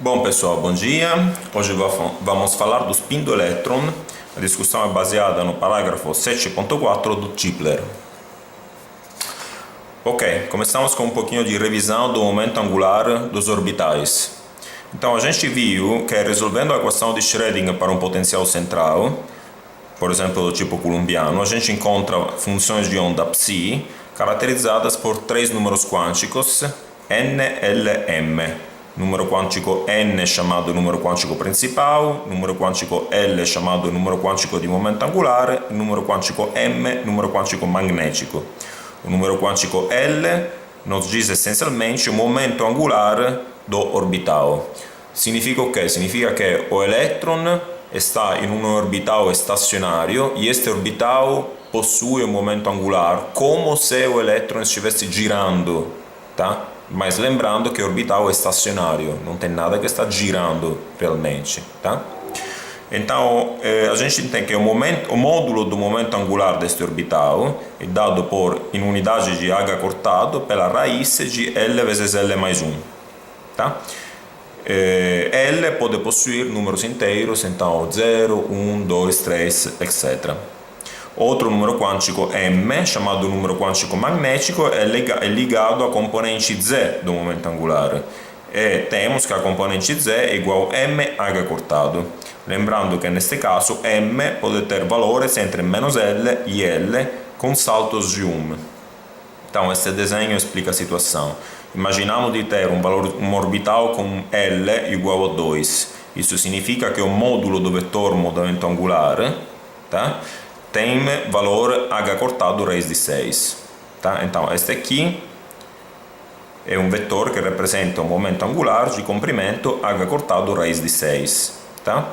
Bom pessoal, bom dia. Hoje vamos falar do spin do elétron. A discussão é baseada no parágrafo 7.4 do Tipler. Ok, começamos com um pouquinho de revisão do momento angular dos orbitais. Então a gente viu que resolvendo a equação de Schrödinger para um potencial central, por exemplo do tipo coulombiano, a gente encontra funções de onda psi caracterizadas por três números quânticos n, l, m. Número quântico n chamado número quântico principal, número quântico L chamado número quântico de momento angular, e número quântico m, número quântico magnético. O número quântico L nos diz essencialmente o momento angular do orbital. Significa o quê? Significa que o elétron está em um orbital estacionário e este orbital possui um momento angular como se o elétron estivesse girando, tá? Mas lembrando que o orbital é estacionário, não tem nada que está girando realmente, tá? Então, a gente tem que o módulo do momento angular deste orbital é dado por, em unidade de h cortado, pela raiz de L vezes L mais 1, tá? L pode possuir números inteiros, então 0, 1, 2, 3, etc. Outro número quântico m, chamado número quântico magnético, é ligado à componente z do momento angular. E temos que a componente z é igual a mh cortado. Lembrando que neste caso m pode ter valores entre menos L e L com saltos de 1. Então este desenho explica a situação. Imaginamos de ter um orbital com L igual a 2. Isso significa que o módulo do vetor movimento angular, tá, tem valor h cortado raiz de 6. Tá? Então, este aqui é um vetor que representa um momento angular de comprimento h cortado raiz de 6. Tá?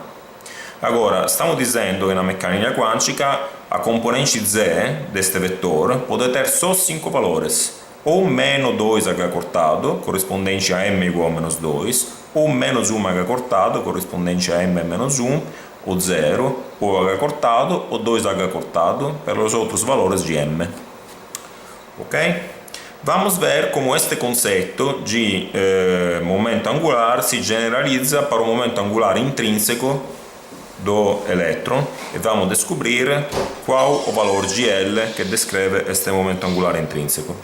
Agora, estamos dizendo que na meccanica quântica a componente z deste vetor pode ter só 5 valores. Ou menos 2h cortado, corrispondente a m igual a menos 2, ou menos 1h cortado, corrispondente a m menos 1, ou 0, ou h cortado, ou 2h cortado, pelos outros valores de m. Ok? Vamos ver como este conceito de momento angular se generaliza para o momento angular intrínseco do elétron e vamos descobrir qual o valor de L que descreve este momento angular intrínseco.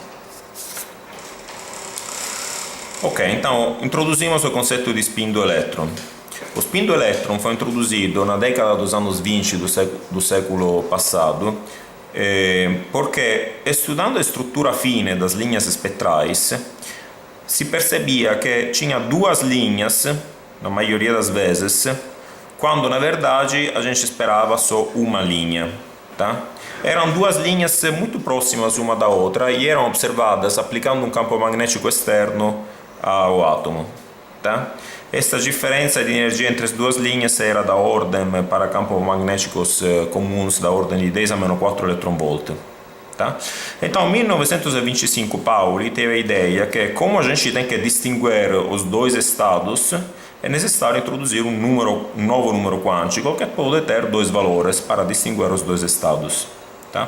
Ok, então introduzimos o conceito de spin do elétron. O spin do elétron foi introduzido na década dos anos 20 do século passado porque, estudando a estrutura fine das linhas espectrais, se percebia que tinha duas linhas, na maioria das vezes, quando na verdade a gente esperava só uma linha. Tá? Eram duas linhas muito próximas uma da outra e eram observadas aplicando um campo magnético externo ao átomo. Tá? Esta diferença de energia entre as duas linhas era da ordem para campos magnéticos comuns da ordem de 10 a menos 4 eletronvolt. Tá? Então, em 1925, Pauli teve a ideia que, como a gente tem que distinguir os dois estados, é necessário introduzir um novo número quântico que pode ter dois valores para distinguir os dois estados. Tá?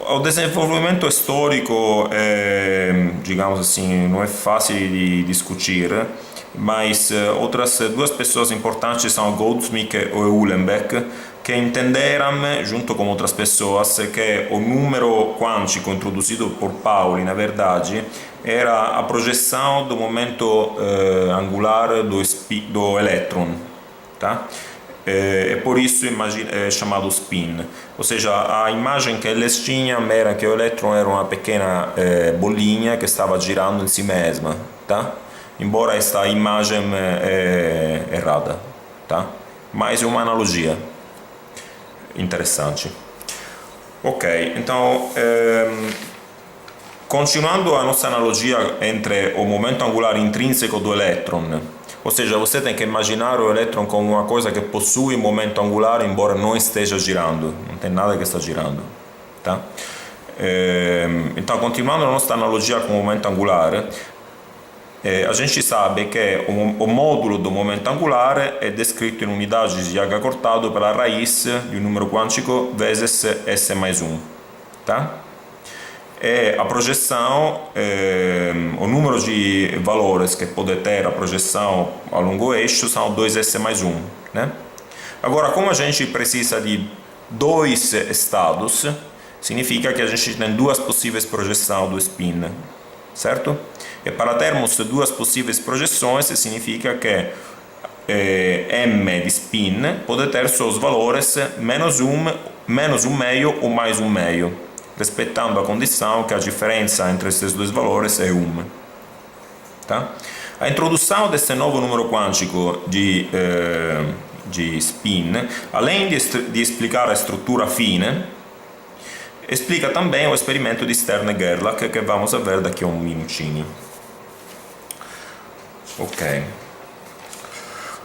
O desenvolvimento histórico, digamos assim, não é fácil de discutir, mas outras duas pessoas importantes são Goldsmith e Uhlenbeck, que entenderam, junto com outras pessoas, que o número quântico introduzido por Pauli, na verdade, era a projeção do momento angular do elétron. Tá? É por isso é chamado spin, ou seja, a imagem que eles tinham era que o elétron era uma pequena bolinha que estava girando em si mesma, tá? Embora esta imagem é errada, tá? Mas é uma analogia interessante. Ok, então continuando a nossa analogia entre o momento angular intrínseco do elétron, ou seja, você tem que imaginar o elétron como uma coisa que possui momento angular, embora não esteja girando. Não tem nada que está girando. Tá? Então, continuando a nossa analogia com o momento angular, a gente sabe que o módulo do momento angular é descrito em unidades de h cortado pela raiz de um número quântico vezes s mais 1. Tá? e a projeção, o número de valores que pode ter a projeção ao longo eixo são 2s mais 1, né? Agora, como a gente precisa de dois estados, significa que a gente tem duas possíveis projeções do spin, certo? E para termos duas possíveis projeções, significa que m de spin pode ter seus valores menos um meio ou mais um meio, respeitando a condição que a diferença entre esses dois valores é 1. Tá? A introdução desse novo número quântico de spin, além de explicar a estrutura fine, explica também o experimento di Stern-Gerlach que vamos ver daqui a um minutinho. Ok.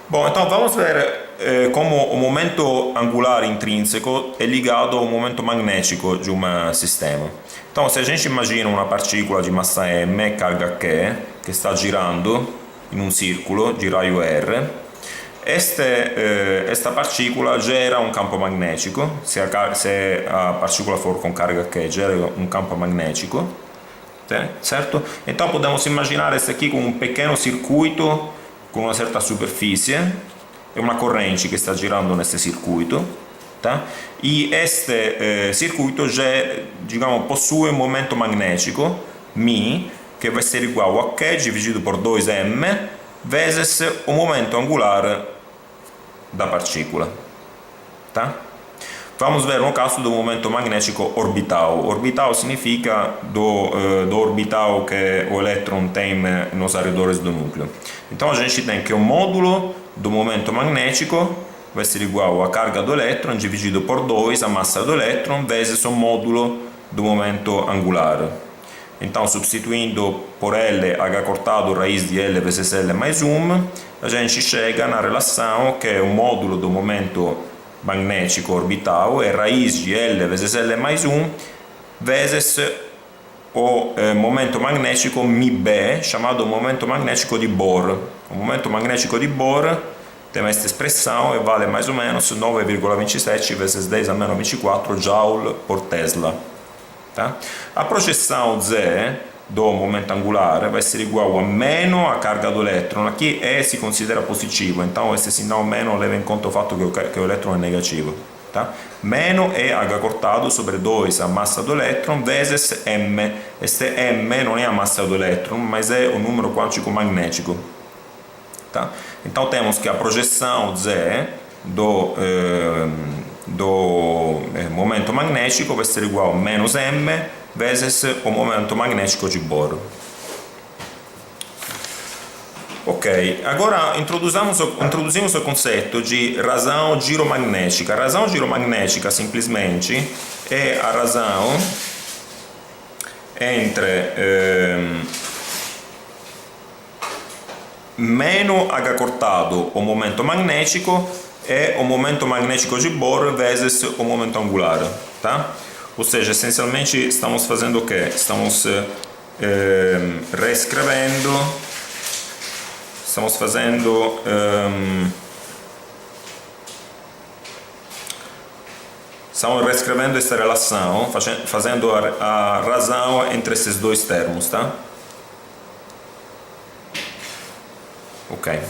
Bom, então vamos ver como o momento angular intrínseco é ligado ao momento magnético de um sistema. Então, se a gente imagina uma partícula de massa m, carga Q, que está girando em um círculo de raio R, esta partícula gera um campo magnético. Se a partícula for com carga Q, gera um campo magnético, certo? Então podemos imaginar este aqui como um pequeno circuito com uma certa superfície e uma corrente que está girando nesse circuito, tá? E este circuito já, digamos, possui um momento magnético μ, que vai ser igual a Q dividido por 2m vezes o momento angular da partícula, tá? Vamos ver no caso do momento magnético orbital. Orbital significa do orbital que o elétron tem nos arredores do núcleo. Então a gente tem que o módulo do momento magnético vai ser igual à carga do elétron dividido por 2 a massa do elétron vezes o módulo do momento angular. Então, substituindo por L H cortado raiz de L vezes L mais 1, a gente chega na relação que o módulo do momento magnético orbital é raiz de L vezes L mais 1 vezes o momento magnético μb, chamado momento magnético de Bohr. O momento magnético de Bohr tem esta expressão e vale mais ou menos 9,27 vezes 10 a menos 24 Joule por Tesla. Tá? A projeção Z do momento angular vai ser igual a menos a carga do elétron. Aqui E se considera positivo, então esse sinal menos leva em conta o fatto que o elétron é negativo. Tá? Menos é H cortado sobre 2 a massa do elétron vezes M. Este M não é a massa do elétron, mas é o número quântico magnético. Tá? Então temos que a projeção Z do momento magnético vai ser igual a menos m vezes o momento magnético de Bohr. Ok, agora introduzimos o conceito de razão giromagnética. A razão giromagnética simplesmente é a razão entre menos H cortado o momento magnético é o momento magnético de Bohr vezes o momento angular, tá? Ou seja, essencialmente estamos fazendo o quê? Estamos reescrevendo, estamos reescrevendo essa relação, fazendo a razão entre esses dois termos, tá? Ok.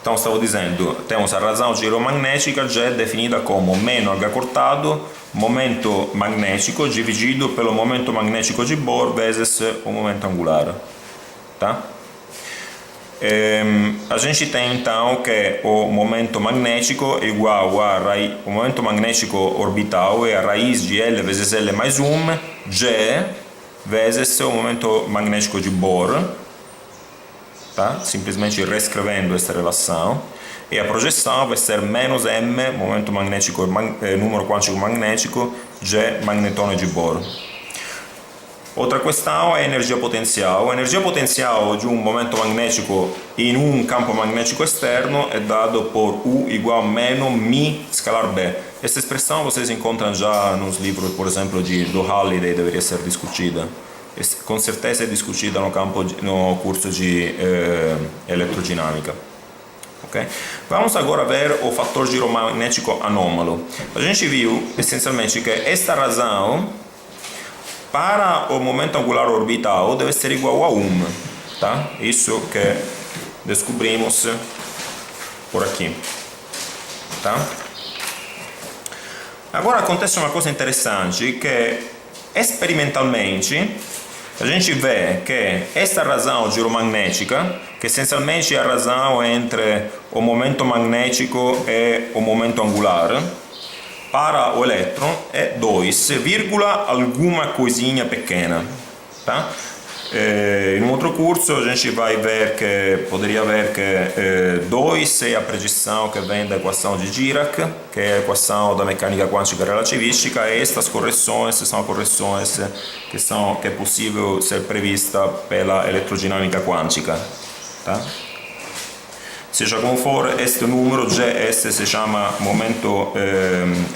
Então, estava dizendo, temos a razão giromagnética já definida como menos H cortado, momento magnético dividido pelo momento magnético de Bohr vezes o momento angular. Tá? A gente tem então que o momento magnético é igual o momento magnético orbital é a raiz de L vezes L mais 1, G, vezes o momento magnético de Bohr. Tá? Simplesmente reescrevendo essa relação, e a projeção vai ser menos m, momento magnético, número quântico magnético, G, magnetone de Bohr. Outra questão é a energia potencial. A energia potencial de um momento magnético em um campo magnético externo é dado por U igual a menos μ escalar B. Essa expressão vocês encontram já nos livros, por exemplo, do Halliday, deveria ser discutida. Com certeza é discutida no curso de eletrodinâmica. Okay? Vamos agora ver o fator giromagnético anômalo. A gente viu essencialmente que esta razão para o momento angular orbital deve ser igual a 1, tá? Isso que descobrimos por aqui, tá? Agora acontece uma coisa interessante, que experimentalmente a gente vê que esta razão giromagnética, que essencialmente é a razão entre o momento magnético e o momento angular, para o elétron é 2, alguma coisinha pequena, tá? In um outro curso a gente vai ver que poderia ver que 2 é a projeção que vem da equação de Dirac, que é a equação da mecânica quântica relativística, e estas correções são correções que é possível ser prevista pela eletrodinâmica quântica, tá? Seja como for, este número GS se chama momento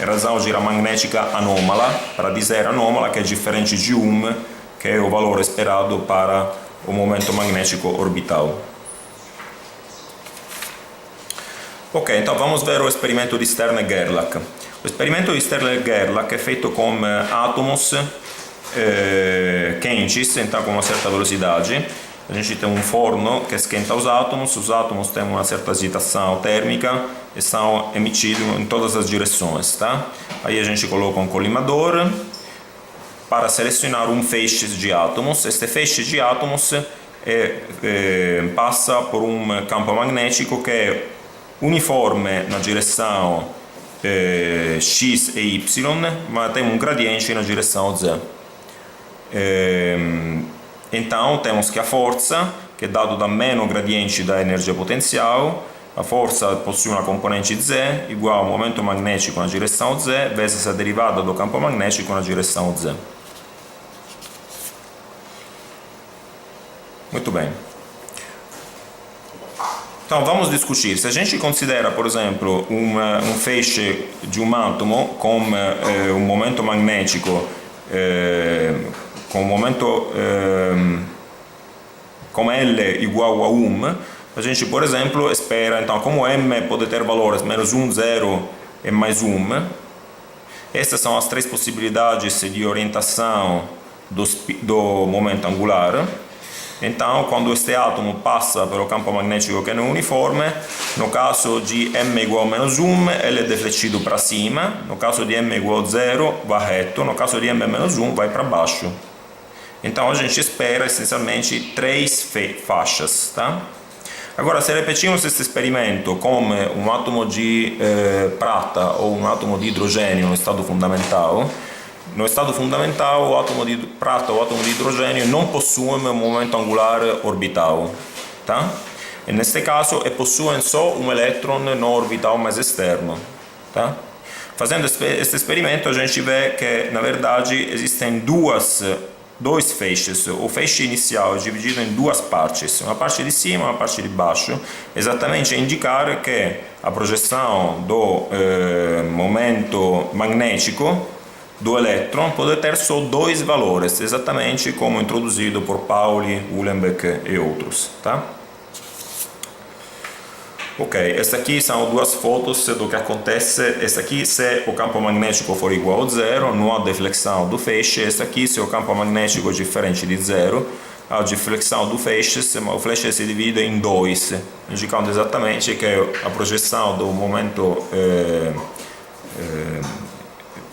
razão giromagnética anômala, para dizer anômala que é diferente de 1, que é o valor esperado para o momento magnético orbital. Ok, então vamos ver o experimento de Stern-Gerlach. O experimento de Stern-Gerlach é feito com átomos quentes, então com uma certa velocidade. A gente tem um forno que esquenta os átomos têm uma certa agitação térmica e são emitidos em todas as direções, tá? Aí a gente coloca um colimador para selecionar um feixe de átomos. Este feixe de átomos passa por um campo magnético que é uniforme na direção X e Y, mas tem um gradiente na direção Z. Então temos que a força, que é dado da meno gradiente da energia potencial, a força possui uma componente Z igual ao momento magnético na direção Z vezes a derivada do campo magnético na direção Z. Muito bem. Então vamos discutir. Se a gente considera, por exemplo, um feixe de um átomo com um momento magnético com um momento com L igual a 1, a gente, por exemplo, espera, então, como M pode ter valores menos 1, 0 e mais 1, essas são as três possibilidades de orientação do momento angular. Então, quando este átomo passa pelo campo magnético que não é uniforme, no caso de M igual a menos 1, ele é defletido para cima, no caso de M igual a 0, vai reto, no caso de M menos 1, vai para baixo. Então, a gente espera essencialmente três faixas, tá? Agora, se repetimos este experimento com um átomo de prata ou um átomo de hidrogênio no estado fundamental, o átomo de prata ou o átomo de hidrogênio não possuem um momento angular orbital, tá? E neste caso, possuem só um elétron no orbital mais externo, tá? Fazendo este experimento, a gente vê que, na verdade, existem dois feixes. O feixe inicial é dividido em duas partes, uma parte de cima e uma parte de baixo, exatamente a indicar que a projeção do momento magnético do elétron pode ter só dois valores, exatamente como introduzido por Pauli, Uhlenbeck e outros, tá? Ok, estas aqui são duas fotos do que acontece. Esta aqui, se o campo magnético for igual a 0, não há deflexão do feixe. Esta aqui, se o campo magnético é diferente de 0, há deflexão do feixe, o feixe se divide em dois, indicando exatamente que a projeção do momento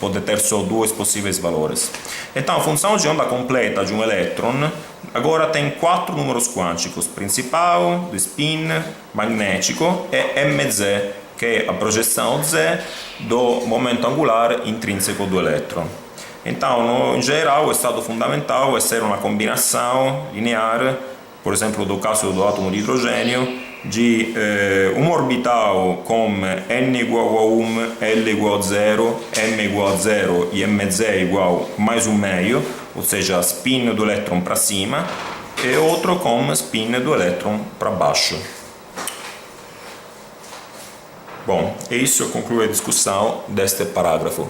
pode ter só dois possíveis valores. Então, a função de onda completa de um elétron agora tem quatro números quânticos: principal, do spin, magnético e mz, que é a projeção z do momento angular intrínseco do elétron. Então, em geral, o estado fundamental é ser uma combinação linear, por exemplo, do caso do átomo de hidrogênio, de um orbital com n igual a 1, L igual a 0, M igual a 0 e mz igual a mais um meio, ou seja, spin do elétron para cima, e outro com spin do elétron para baixo. Bom, isso conclui a discussão deste parágrafo.